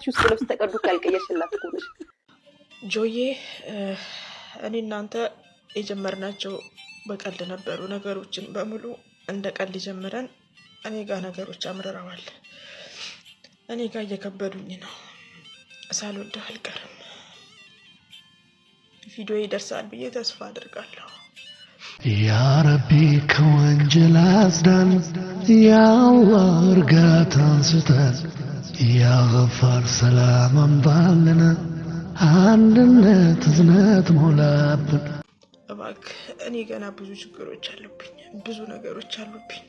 እናትሽ ውስጥ ልብስ ተቀዱ ካልቀየርሽላት እኮ ነሽ ጆዬ። እኔ እናንተ የጀመርናቸው በቀልድ ነበሩ። ነገሮችን በሙሉ እንደ ቀልድ ጀምረን እኔ ጋር ነገሮች አምርረዋል። እኔ ጋር እየከበዱኝ ነው። ሳልወደው አልቀርም። ቪዲዮ ይደርሳል ብዬ ተስፋ አድርጋለሁ። ያ ረቢ ከወንጀል አጽዳን፣ ያ አላህ እርጋታን ስጠን፣ ያ ገፋር ሰላም አምጣልን፣ አንድነት እዝነት ሞላብን። እባክህ እኔ ገና ብዙ ችግሮች አሉብኝ፣ ብዙ ነገሮች አሉብኝ።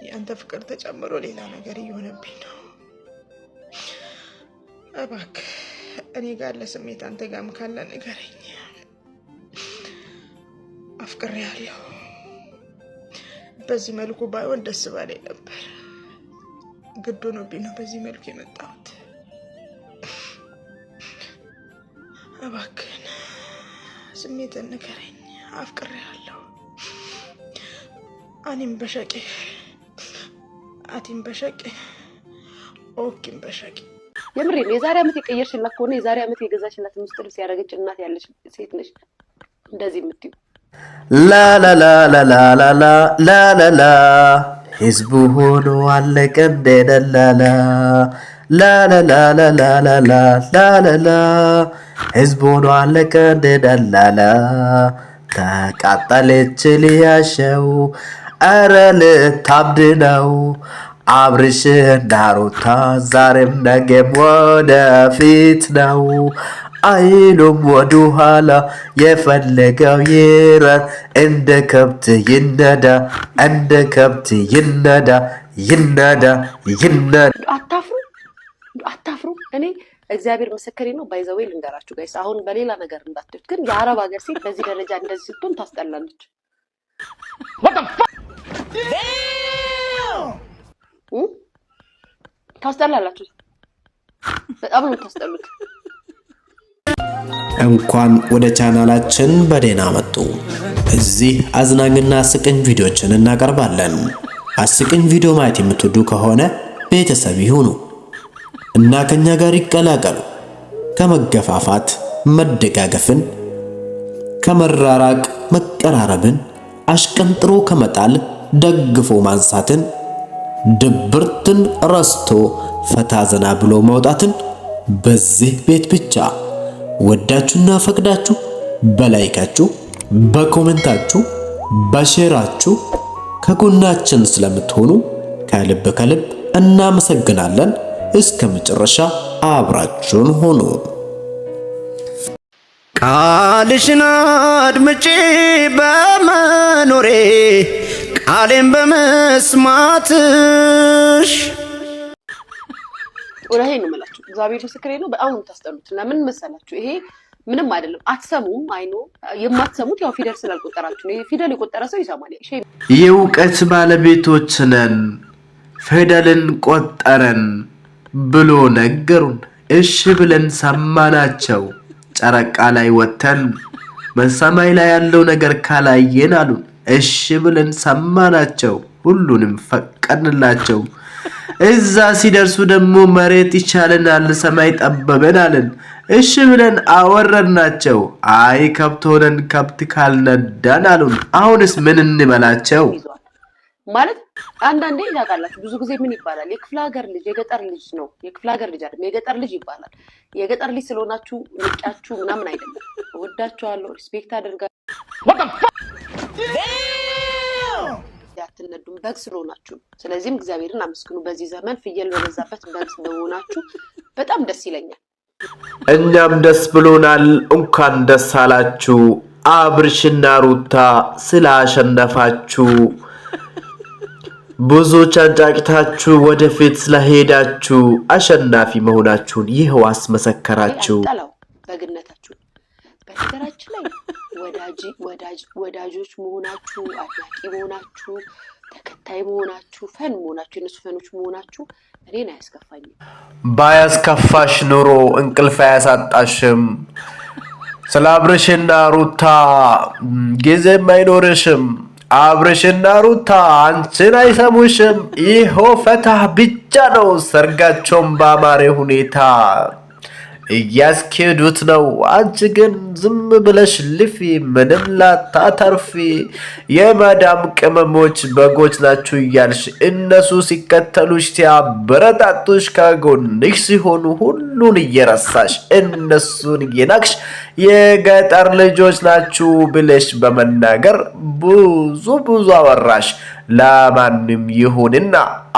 የአንተ ፍቅር ተጨምሮ ሌላ ነገር እየሆነብኝ ነው። እባክህ እኔ ጋር ለስሜት አንተ ጋርም ካለ ንገረኝ። አፍቅሬያለሁ። በዚህ መልኩ ባይሆን ደስ ባለኝ ነበር። ግድ ሆኖብኝ ነው በዚህ መልኩ የመጣሁት። እባክህን ስሜትን ንገረኝ። አፍቅሬያለሁ። አኒም በሸቂ አቲም በሸቂ ኦኪም በሸቂ። የምሬን የዛሬ ዓመት የቀየርሽላት ከሆነ የዛሬ ዓመት የገዛሽላት ምስጥር ሲያረጋግጥ እናት ያለሽ ሴት ነሽ እንደዚህ የምትዩ ላላላላላላላላ ህዝቡ ሆኖ አለቀ እንደደላላ ላላላላላላላላ ህዝቡ ሆኖ አለቀ እንደደላላ ተቃጠለች ልያሸው አረ ልታብድ ነው አብርሽና ሩታ ዛሬም ነገም ወደፊት ነው አይሉም ወደ ኋላ የፈለገው ይረር እንደ ከብት ይነዳ እንደ ከብት ይነዳ ይነዳ ይነዳ። አታፍሩ። እኔ እግዚአብሔር ምስክሬ ነው። ባይዘዌ ልንገራችሁ ጋይስ፣ አሁን በሌላ ነገር እንዳትሉት፣ ግን የአረብ ሀገር ሴት በዚህ ደረጃ እንደዚህ ስትሆን ታስጠላለች። ታስጠላላችሁ። በጣም ነው ታስጠሉት። እንኳን ወደ ቻናላችን በደህና መጡ። እዚህ አዝናኝና አስቂኝ ቪዲዮችን እናቀርባለን። አስቂኝ ቪዲዮ ማየት የምትወዱ ከሆነ ቤተሰብ ይሁኑ እና ከኛ ጋር ይቀላቀሉ። ከመገፋፋት መደጋገፍን፣ ከመራራቅ መቀራረብን፣ አሽቀንጥሮ ከመጣል ደግፎ ማንሳትን፣ ድብርትን ረስቶ ፈታ ዘና ብሎ መውጣትን በዚህ ቤት ብቻ ወዳችሁና ፈቅዳችሁ በላይካችሁ በኮሜንታችሁ በሼራችሁ ከጎናችን ስለምትሆኑ ከልብ ከልብ እናመሰግናለን። እስከ መጨረሻ አብራችሁን ሆኑ። ቃልሽን አድምጬ በመኖሬ ቃሌን በመስማትሽ ወላሂ ነው የምላችሁ። እግዚአብሔር ምስክሬ ነው። በጣም ነው ታስጠሉት። ለምን መሰላችሁ? ይሄ ምንም አይደለም። አትሰሙም። አይኖ የማትሰሙት ያው ፊደል ስላልቆጠራችሁ ነው። ፊደል የቆጠረ ሰው ይሰማል። የእውቀት ባለቤቶች ነን ፊደልን ቆጠረን ብሎ ነገሩን። እሺ ብለን ሰማናቸው። ጨረቃ ላይ ወተን በሰማይ ላይ ያለው ነገር ካላየን አሉን። እሺ ብለን ሰማናቸው። ሁሉንም ፈቀድንላቸው። እዛ ሲደርሱ ደግሞ መሬት ይቻለናል ሰማይ ጠበበን አለን። እሺ ብለን አወረድናቸው። አይ ከብት ሆነን ከብት ካልነዳን አሉን። አሁንስ ምን እንበላቸው? ማለት አንዳንዴ ታውቃላችሁ፣ ብዙ ጊዜ ምን ይባላል? የክፍለ ሀገር ልጅ የገጠር ልጅ ነው። የክፍለ ሀገር ልጅ አይደለም የገጠር ልጅ ይባላል። የገጠር ልጅ ስለሆናችሁ ንጫችሁ ምናምን አይደለም። እወዳችኋለሁ፣ ሪስፔክት አደርጋለሁ። አትነዱም በግ ስለሆናችሁ። ስለዚህም እግዚአብሔርን አመስግኑ። በዚህ ዘመን ፍየል በበዛበት በግ ስለሆናችሁ በጣም ደስ ይለኛል። እኛም ደስ ብሎናል። እንኳን ደስ አላችሁ አብርሽና ሩታ ስላሸነፋችሁ። ብዙ ጫጫቂታችሁ ወደፊት ስለሄዳችሁ አሸናፊ መሆናችሁን ይሄው አስመሰከራችሁ። በግነታችሁ በነገራችን ላይ ወዳጆች መሆናችሁ፣ አድናቂ መሆናችሁ፣ ተከታይ መሆናችሁ፣ ፈን መሆናችሁ፣ የነሱ ፈኖች መሆናችሁ እኔን አያስከፋኝም። ባያስከፋሽ ኑሮ እንቅልፍ አያሳጣሽም። ስለ አብርሽና ሩታ ጊዜም አይኖርሽም። አብርሽና ሩታ አንቺን አይሰሙሽም። ይኸው ፈታ ብቻ ነው። ሰርጋቸውን ባማረ ሁኔታ እያስኬዱት ነው። አንቺ ግን ዝም ብለሽ ልፊ፣ ምንም ላታተርፊ። የማዳም ቅመሞች በጎች ናችሁ እያልሽ እነሱ ሲከተሉሽ ሲያበረታቱሽ ከጎንሽ ሲሆኑ ሁሉን እየረሳሽ እነሱን እየናቅሽ የገጠር ልጆች ናችሁ ብለሽ በመናገር ብዙ አወራሽ። ለማንም ይሁንና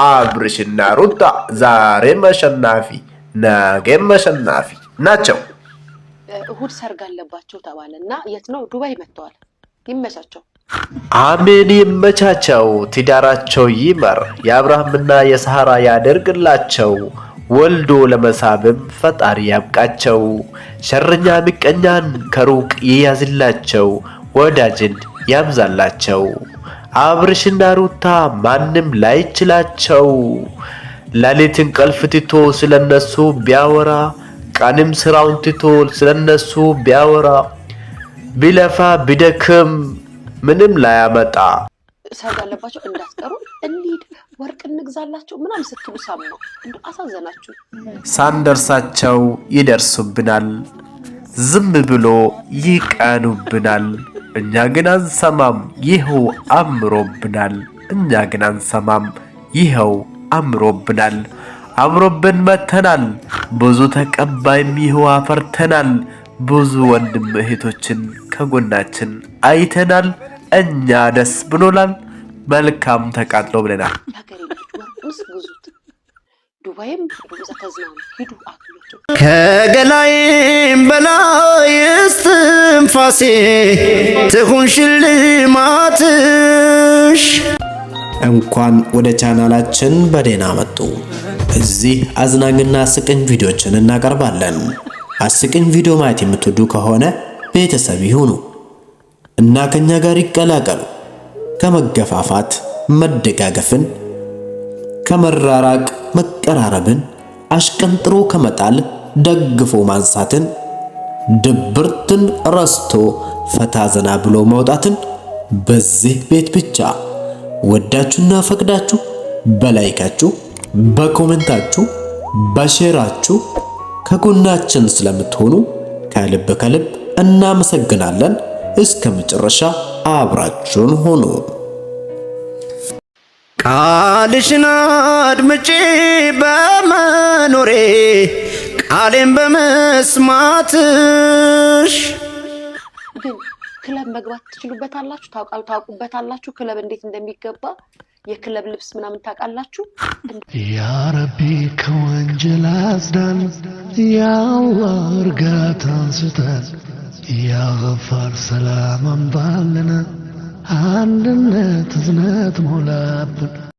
አብርሽና ሩታ ዛሬም አሸናፊ ነገም አሸናፊ ናቸው። እሁድ ሰርግ አለባቸው ተባለና የት ነው? ዱባይ መጥተዋል። ይመቻቸው። አሜን፣ ይመቻቸው። ትዳራቸው ይመር። የአብርሃምና የሳራ ያደርግላቸው። ወልዶ ለመሳብም ፈጣሪ ያብቃቸው። ሸረኛ ምቀኛን ከሩቅ ይያዝላቸው። ወዳጅን ያብዛላቸው። አብርሽና ሩታ ማንም ላይችላቸው። ሌሊት እንቅልፍ ትቶ ስለነሱ ቢያወራ፣ ቀንም ስራውን ትቶ ስለነሱ ቢያወራ፣ ቢለፋ ቢደክም ምንም ላያመጣ። ሰርግ አለባቸው እንዳትቀሩ፣ እንሂድ ወርቅ እንግዛላቸው ምናምን ስትሉ ሰማሁ። እንደው አሳዘናችሁ። ሳንደርሳቸው ይደርሱብናል፣ ዝም ብሎ ይቀኑብናል። እኛ ግን አንሰማም፣ ይኸው አምሮብናል። እኛ ግን አንሰማም፣ ይኸው አምሮብናል። አምሮብን መተናል። ብዙ ተቀባይም ይኸው አፈርተናል። ብዙ ወንድም እህቶችን ከጎናችን አይተናል። እኛ ደስ ብሎናል። መልካም ተቃጥሎ ብለናል። የሀገሬ ልጆች ወርቁንስ ግዙት። ዱባይም በዛ ተዝናኑ፣ ሂዱ አክሎቸው። ከገላይም በላይ እስትንፋሴ ትሁን ሽልማትሽ። እንኳን ወደ ቻናላችን በደህና መጡ። እዚህ አዝናኝና አስቂኝ ቪዲዮችን እናቀርባለን። አስቂኝ ቪዲዮ ማየት የምትወዱ ከሆነ ቤተሰብ ይሁኑ እና ከኛ ጋር ይቀላቀሉ። ከመገፋፋት መደጋገፍን፣ ከመራራቅ መቀራረብን፣ አሽቀንጥሮ ከመጣል ደግፎ ማንሳትን፣ ድብርትን ረስቶ ፈታ ዘና ብሎ መውጣትን በዚህ ቤት ብቻ ወዳችሁና ፈቅዳችሁ በላይካችሁ፣ በኮሜንታችሁ፣ በሼራችሁ ከጎናችን ስለምትሆኑ ከልብ እናመሰግናለን። እስከ መጨረሻ አብራችሁን ሆኑ። ቃልሽን አድምጬ በመኖሬ ቃሌን በመስማትሽ ግን ክለብ መግባት ትችሉበታላችሁ? ታውቁበታላችሁ? ክለብ እንዴት እንደሚገባ የክለብ ልብስ ምናምን ታውቃላችሁ? ያ ረቢ ከወንጀል አጽዳን፣ ያ አላህ እርጋታን ስጠን፣ ያ ገፋር ሰላም አምጣልን፣ አንድነት እዝነት ሞላብን።